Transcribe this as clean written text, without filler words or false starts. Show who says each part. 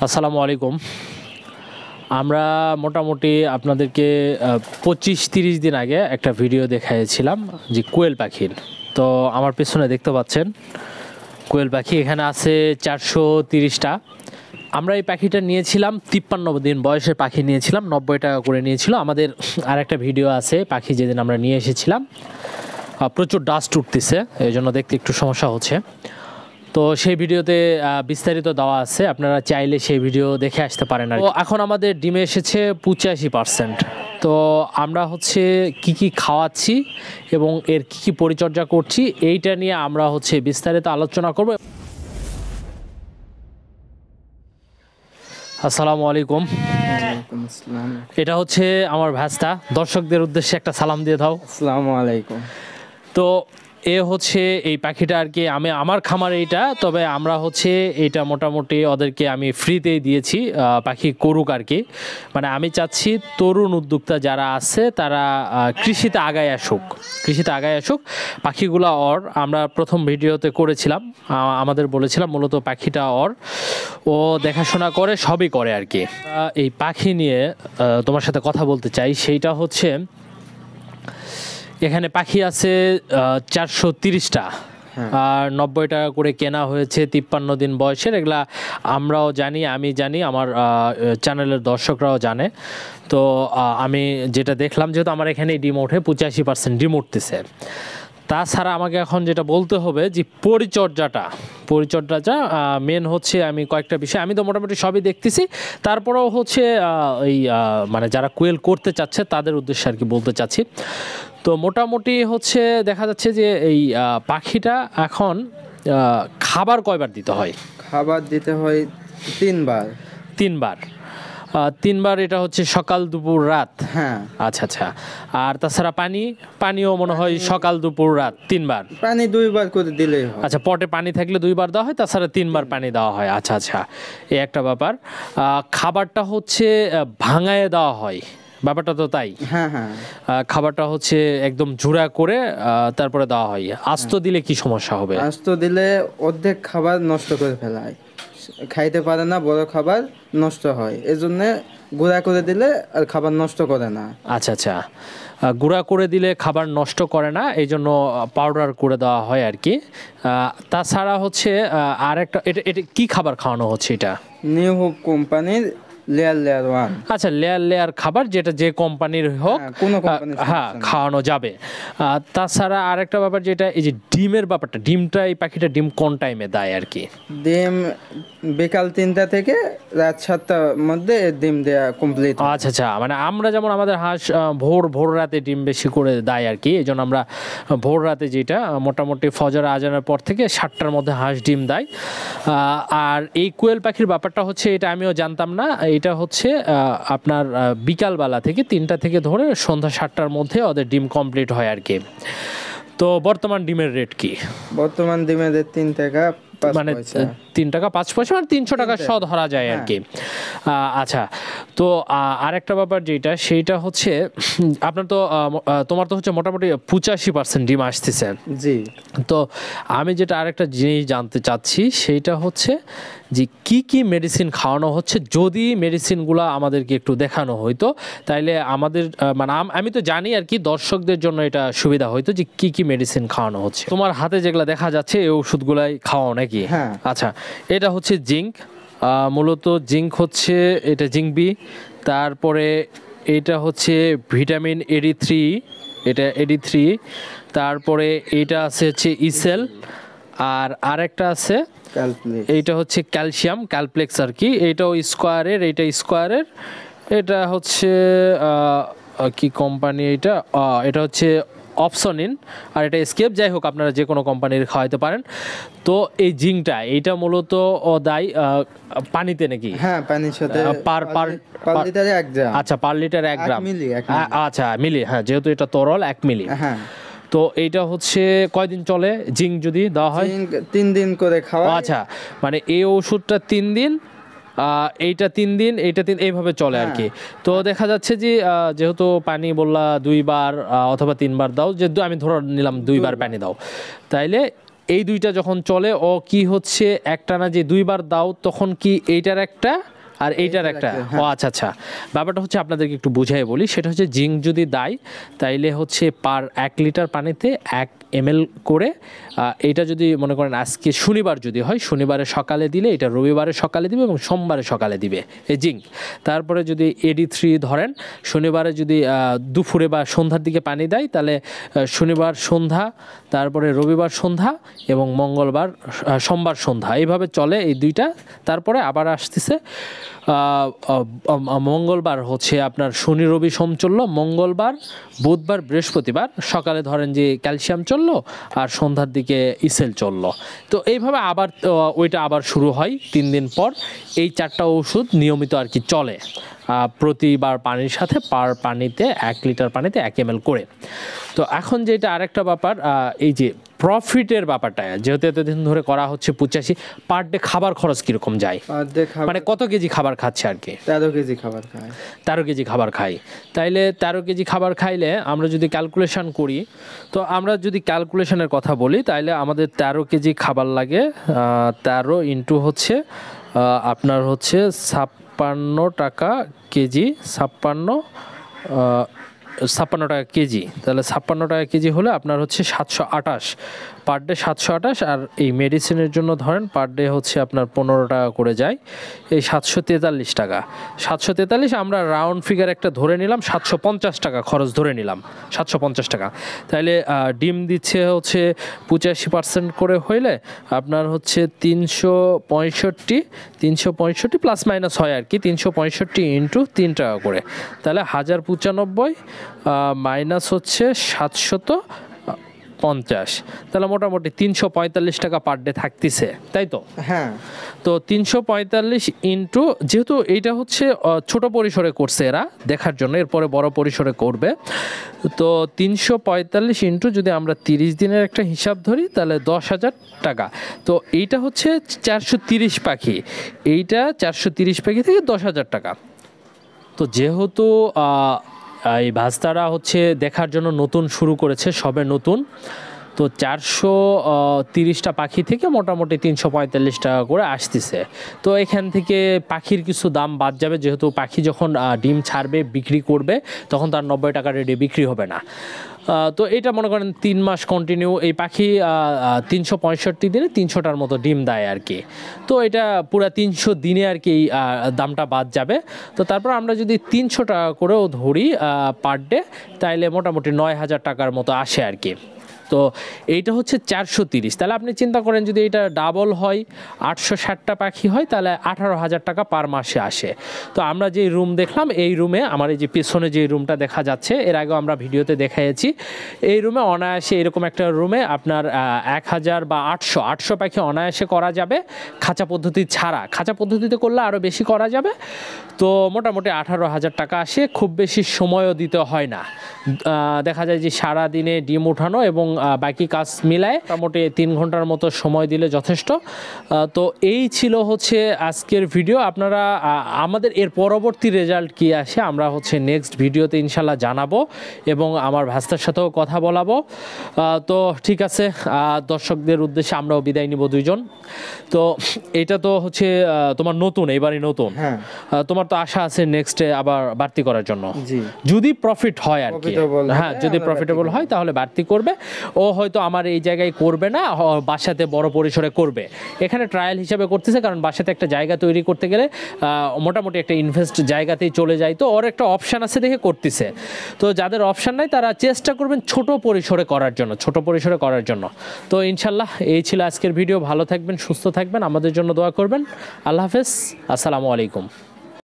Speaker 1: আসসালামু আলাইকুম। আমরা মোটামুটি আপনাদেরকে 25-30 দিন আগে একটা ভিডিও দেখাইছিলাম যে কোয়েল পাখির। তো আমার পেছনে দেখতে পাচ্ছেন কোয়েল পাখি এখানে আছে 430টা। আমরা এই পাখিটা নিয়েছিলাম 53 দিন বয়সের পাখি নিয়েছিলাম, 90 টাকা করে নিয়েছিল। আমাদের আর একটা ভিডিও আছে পাখি যেদিন আমরা নিয়ে এসেছিলাম। প্রচুর ডাস্ট উঠতেছে, এই জন্য দেখতে একটু সমস্যা হচ্ছে। তো সেই ভিডিওতে বিস্তারিত দেওয়া আছে, আপনারা চাইলে সেই ভিডিও দেখে আসতে পারেন। আর এখন আমাদের ডিমে এসেছে 85%। তো আমরা হচ্ছে কি কি খাওয়াচ্ছি এবং এর কি কি পরিচর্যা করছি এইটা নিয়ে আমরা হচ্ছে বিস্তারিত আলোচনা করব। আসসালামু আলাইকুম। এটা হচ্ছে আমার ভাস্তা, দর্শকদের উদ্দেশ্যে একটা সালাম দিয়ে দাও।
Speaker 2: আসসালামু আলাইকুম।
Speaker 1: তো এ হচ্ছে এই পাখিটা আর কি আমার খামার এইটা, তবে আমরা হচ্ছে এইটা মোটামুটি ওদেরকে আমি ফ্রিতেই দিয়েছি, পাখি করুক আর কি। মানে আমি চাচ্ছি তরুণ উদ্যোক্তা যারা আছে তারা কৃষিতে আগায় আসুক, পাখিগুলা আমরা প্রথম ভিডিওতে করেছিলাম, আমাদের বলেছিলাম মূলত পাখিটা ও দেখাশোনা করে, সবই করে আর কি। এই পাখি নিয়ে তোমার সাথে কথা বলতে চাই, সেইটা হচ্ছে এখানে পাখি আছে 430টা, আর 90 টাকা করে কেনা হয়েছে 53 দিন বয়সের। এগুলা আমরাও জানি, আমি জানি, আমার চ্যানেলের দর্শকরাও জানে। তো আমি যেটা দেখলাম, যেহেতু আমার এখানে ডিম ওঠে 85% ডিম উঠতেছে। তাছাড়া আমাকে এখন যেটা বলতে হবে যে পরিচর্যাটা মেন হচ্ছে, আমি কয়েকটা বিষয় আমি তো মোটামুটি সবই দেখতেছি, তারপরেও হচ্ছে এই মানে যারা কোয়েল করতে চাচ্ছে তাদের উদ্দেশ্যে আর কি বলতে চাচ্ছি। তো মোটামুটি হচ্ছে দেখা যাচ্ছে যে এই পাখিটা এখন খাবার কয়বার দিতে হয়?
Speaker 2: খাবার দিতে হয়
Speaker 1: তিনবার। এটা হচ্ছে সকাল দুপুর রাত।
Speaker 2: হ্যাঁ।
Speaker 1: আচ্ছা। আর তাছাড়া পানিও মনে হয় সকাল দুপুর রাত 3বার।
Speaker 2: পানি 2বার করে দিলেই হয়।
Speaker 1: আচ্ছা, পটে পানি থাকলে 2বার দেওয়া হয়, তাছাড়া 3বার পানি দেওয়া হয়। আচ্ছা, এই একটা ব্যাপার। খাবারটা হচ্ছে ভাঙায় দেওয়া হয়, ব্যাপারটা তো তাই?
Speaker 2: হ্যাঁ।
Speaker 1: খাবারটা হচ্ছে একদম ঝুড়া করে তারপরে দেওয়া হয়। আস্ত দিলে কি সমস্যা হবে?
Speaker 2: আস্ত দিলে অর্ধেক খাবার নষ্ট করে ফেলায়, খাইতে পারে না, বড় খাবার নষ্ট হয়। এজন্য গুঁড়া করে দিলে আর খাবার নষ্ট করে না।
Speaker 1: আচ্ছা, গুঁড়া করে দিলে খাবার নষ্ট করে না, এই জন্য পাউডার করে দেওয়া হয় আর কি। তাছাড়া হচ্ছে আর একটা, এটা কি খাবার খাওয়ানো হচ্ছে? এটা
Speaker 2: নিউ হোপ কোম্পানির লেয়ার 1।
Speaker 1: আচ্ছা, লেয়ার খাবার, যেটা যে কোম্পানির হোক খাওয়ানো যাবে। তাছাড়া আরেকটা ব্যাপার যেটা, এই যে ডিমের ব্যাপারটা, এই পাখিটা ডিম কোন টাইমে দেয় আর কি?
Speaker 2: ডিম বিকাল 3টা থেকে রাত 7টার মধ্যে ডিম দেওয়া কমপ্লিট।
Speaker 1: আচ্ছা, মানে আমরা যেমন আমাদের হাঁস ভোর রাতে ডিম বেশি করে দেয় আর কি, এই জন্য আমরা ভোর রাতে, যেটা মোটামুটি ফজর আজানের পর থেকে 7টার মধ্যে হাঁস ডিম দেয়। আর এই কোয়েল পাখির ব্যাপারটা হচ্ছে, এটা আমিও জানতাম না, এটা হচ্ছে আপনার বিকালবেলা থেকে 3টা থেকে ধরে সন্ধ্যা 7টার মধ্যে ওদের ডিম কমপ্লিট হয় আর কি। তো বর্তমান ডিমের রেট কি?
Speaker 2: বর্তমান ডিমের রেট 3 টাকা,
Speaker 1: মানে 3 টাকা 5 পয়সা, মানে 300 টাকা শ ধরা যায় আর কি। আচ্ছা, তো আরেকটা ব্যাপার যেটা, সেইটা হচ্ছে আপনার তো তোমার তো হচ্ছে মোটামুটি 85% ডিম আসতেছে।
Speaker 2: জি।
Speaker 1: তো আমি যেটা আরেকটা জিনিস জানতে চাচ্ছি, সেইটা হচ্ছে যে কি মেডিসিন খাওয়ানো হচ্ছে। যদি মেডিসিনগুলো আমাদেরকে একটু দেখানো হইতো তাইলে আমাদের মানে আমি তো জানি আর কি, দর্শকদের জন্য এটা সুবিধা হইতো যে কি মেডিসিন খাওয়ানো হচ্ছে। তোমার হাতে যেগুলো দেখা যাচ্ছে এই ওষুধগুলাই খাওয়াও নাকি?
Speaker 2: হ্যাঁ।
Speaker 1: আচ্ছা, এটা হচ্ছে জিঙ্ক, মূলত জিঙ্ক হচ্ছে এটা জিঙ্ক বি। তারপরে এটা হচ্ছে ভিটামিন AD3, এটা AD3। তারপরে এইটা আছে হচ্ছে ইসেল, আর আরেকটা আছে এইটা হচ্ছে ক্যালসিয়াম ক্যালপ্লেক্স আর কি। এইটাও স্কোয়ারের, এটা হচ্ছে কি কোম্পানি, এটা হচ্ছে অপসনিন, আর এটা স্কেপ। যাই হোক, আপনারা যে কোনো কোম্পানির খাওয়াইতে পারেন। তো এই জিঙ্কটা, এইটা মূলত দেয় পানিতে নাকি?
Speaker 2: হ্যাঁ, পানির সাথে পার লিটারে 1 গ্রাম।
Speaker 1: আচ্ছা, পার লিটার 1 গ্রাম। আচ্ছা, মিলি। হ্যাঁ, যেহেতু এটা তরল, 1 মিলি।
Speaker 2: হ্যাঁ।
Speaker 1: তো এইটা হচ্ছে কয়দিন চলে জিঙ্ক যদি দেওয়া হয়?
Speaker 2: 3 দিন করে খাওয়া।
Speaker 1: আচ্ছা, মানে এই ওষুধটা 3 দিন, এইটা 3 দিন, এইটা 3, এইভাবে চলে আর কি। তো দেখা যাচ্ছে যে যেহেতু পানি বললা 2বার অথবা 3বার দাও, যে আমি ধরে নিলাম 2বার পানি দাও, তাইলে এই দুইটা যখন চলে ও কি হচ্ছে একটানা যে দুইবার দাও তখন কি এইটার একটা আর এইটার একটা ও আচ্ছা আচ্ছা ব্যাপারটা হচ্ছে আপনাদেরকে একটু বুঝাই বলি সেটা হচ্ছে জিঙ্ক যদি দেয় তাইলে হচ্ছে পার 1 লিটার পানিতে 1 ml করে এটা যদি মনে করেন আজকে শনিবার যদি হয় শনিবারে সকালে দিলে এটা রবিবারে সকালে দিবে এবং সোমবারে সকালে দিবে এই জিঙ্ক। তারপরে যদি AD3 ধরেন শনিবারে যদি দুপুরে বা সন্ধ্যার দিকে পানি দেয় তাহলে শনিবার সন্ধ্যা তারপরে রবিবার সন্ধ্যা এবং মঙ্গলবার সোমবার সন্ধ্যা এইভাবে চলে এই দুইটা। তারপরে আবার আসতেছে মঙ্গলবার হচ্ছে আপনার শনি রবি সোম চললো, মঙ্গলবার বুধবার বৃহস্পতিবার সকালে ধরেন যে ক্যালসিয়াম চললো আর সন্ধ্যার দিকে ইসেল চললো। তো এইভাবে আবার ওইটা আবার শুরু হয় 3 দিন পর। এই 4টা ওষুধ নিয়মিত আর কি চলে প্রতিবার পানির সাথে পার পানিতে 1 লিটার পানিতে 1 ml করে। তো এখন যেটা আরেকটা ব্যাপার এই যে প্রফিটের ব্যাপারটা যেহেতু এতদিন ধরে করা হচ্ছে 85 পার ডে খাবার খরচ কীরকম যায়
Speaker 2: পার ডে
Speaker 1: মানে কত কেজি খাবার খাচ্ছে আর কি?
Speaker 2: 13 কেজি খাবার খায়।
Speaker 1: 13 কেজি খাবার খাই তাইলে 13 কেজি খাবার খাইলে আমরা যদি ক্যালকুলেশন করি তো আমরা যদি ক্যালকুলেশনের কথা বলি তাইলে আমাদের 13 কেজি খাবার লাগে 13 ইন্টু হচ্ছে আপনার হচ্ছে 56 টাকা কেজি 56 টাকা কেজি তাহলে 56 টাকা কেজি হলে আপনার হচ্ছে 728 পার ডে 728 আর এই মেডিসিনের জন্য ধরেন পার ডে হচ্ছে আপনার 15 টাকা করে যায় এই 743 টাকা 743 আমরা রাউন্ড ফিগার একটা ধরে নিলাম 750 টাকা খরচ ধরে নিলাম 750 টাকা তাহলে ডিম দিচ্ছে হচ্ছে 85% করে হইলে আপনার হচ্ছে 365 প্লাস মাইনাস হয় আর কি 365 ইন্টু 3 টাকা করে তাহলে 1095 মাইনাস হচ্ছে 750 তাহলে মোটামুটি 345 টাকা পার ডে থাকতেছে তাই তো?
Speaker 2: হ্যাঁ।
Speaker 1: তো 345 ইন্টু যেহেতু এইটা হচ্ছে ছোট পরিসরে করছে এরা দেখার জন্য এরপরে বড় পরিসরে করবে তো 345 ইন্টু যদি আমরা 30 দিনের একটা হিসাব ধরি তাহলে 10,000 টাকা। তো এইটা হচ্ছে 430 পাখি এইটা 430 পাখি থেকে 10,000 টাকা। তো যেহেতু এই ভাস্তারা হচ্ছে দেখার জন্য নতুন শুরু করেছে সবে নতুন তো 430টা পাখি থেকে মোটামুটি 345 টাকা করে আসতেছে। তো এখান থেকে পাখির কিছু দাম বাদ যাবে যেহেতু পাখি যখন ডিম ছাড়বে বিক্রি করবে তখন তার 90 টাকা রেটে বিক্রি হবে না। তো এটা মনে করেন 3 মাস কন্টিনিউ এই পাখি 365 দিনে 300টার মতো ডিম দেয় আর কি। তো এটা পুরো 300 দিনে আর কি দামটা বাদ যাবে। তো তারপর আমরা যদি 300 টাকা করেও ধরি পার ডে তাইলে মোটামুটি 9,000 টাকার মতো আসে আর কি। তো এইটা হচ্ছে 430 তাহলে আপনি চিন্তা করেন যদি এটা ডাবল হয় 860টা পাখি হয় তাহলে 18,000 টাকা পার মাসে আসে। তো আমরা যে রুম দেখলাম এই রুমে আমার এই যে পেছনে যে রুমটা দেখা যাচ্ছে এর আগেও আমরা ভিডিওতে দেখাইছি এই রুমে অনায়াসে এরকম একটা রুমে আপনার 1000 বা 800 পাখি অনায়াসে করা যাবে খাঁচা পদ্ধতি ছাড়া। খাঁচা পদ্ধতিতে করলে আরও বেশি করা যাবে। তো মোটামুটি 18,000 টাকা আসে খুব বেশি সময়ও দিতে হয় না। দেখা যায় যে সারাদিনে ডিম উঠানো এবং বাকি কাজ মিলায় মোটামুটি 3 ঘন্টার মতো সময় দিলে যথেষ্ট। তো এই ছিল হচ্ছে আজকের ভিডিও। আপনারা আমাদের এর পরবর্তী রেজাল্ট কি আসে আমরা হচ্ছে নেক্সট ভিডিওতে ইনশাল্লাহ জানাবো এবং আমার ভাস্তার সাথেও কথা বলাবো। তো ঠিক আছে দর্শকদের উদ্দেশ্যে আমরাও বিদায় নিব 2 জন। তো এটা তো হচ্ছে তোমার নতুন এবারই নতুন তোমার তো আশা আছে নেক্সটে আবার বাড়তি করার জন্য যদি প্রফিট হয় আর কি। হ্যাঁ যদি প্রফিটেবল হয় তাহলে বাড়তি করবে। ও হয়তো আমার এই জায়গায় করবে না বাসাতে বড় পরিসরে করবে এখানে ট্রায়াল হিসাবে করতেছে কারণ বাসাতে একটা জায়গা তৈরি করতে গেলে মোটামুটি একটা ইনভেস্ট জায়গাতেই চলে যায়। তো ওর একটা অপশান আছে দেখে করতেছে। তো যাদের অপশান নাই তারা চেষ্টা করবেন ছোট পরিসরে করার জন্য। তো ইনশাল্লাহ এই ছিল আজকের ভিডিও। ভালো থাকবেন সুস্থ থাকবেন আমাদের জন্য দোয়া করবেন। আল্লাহ হাফেজ আসসালামু আলাইকুম।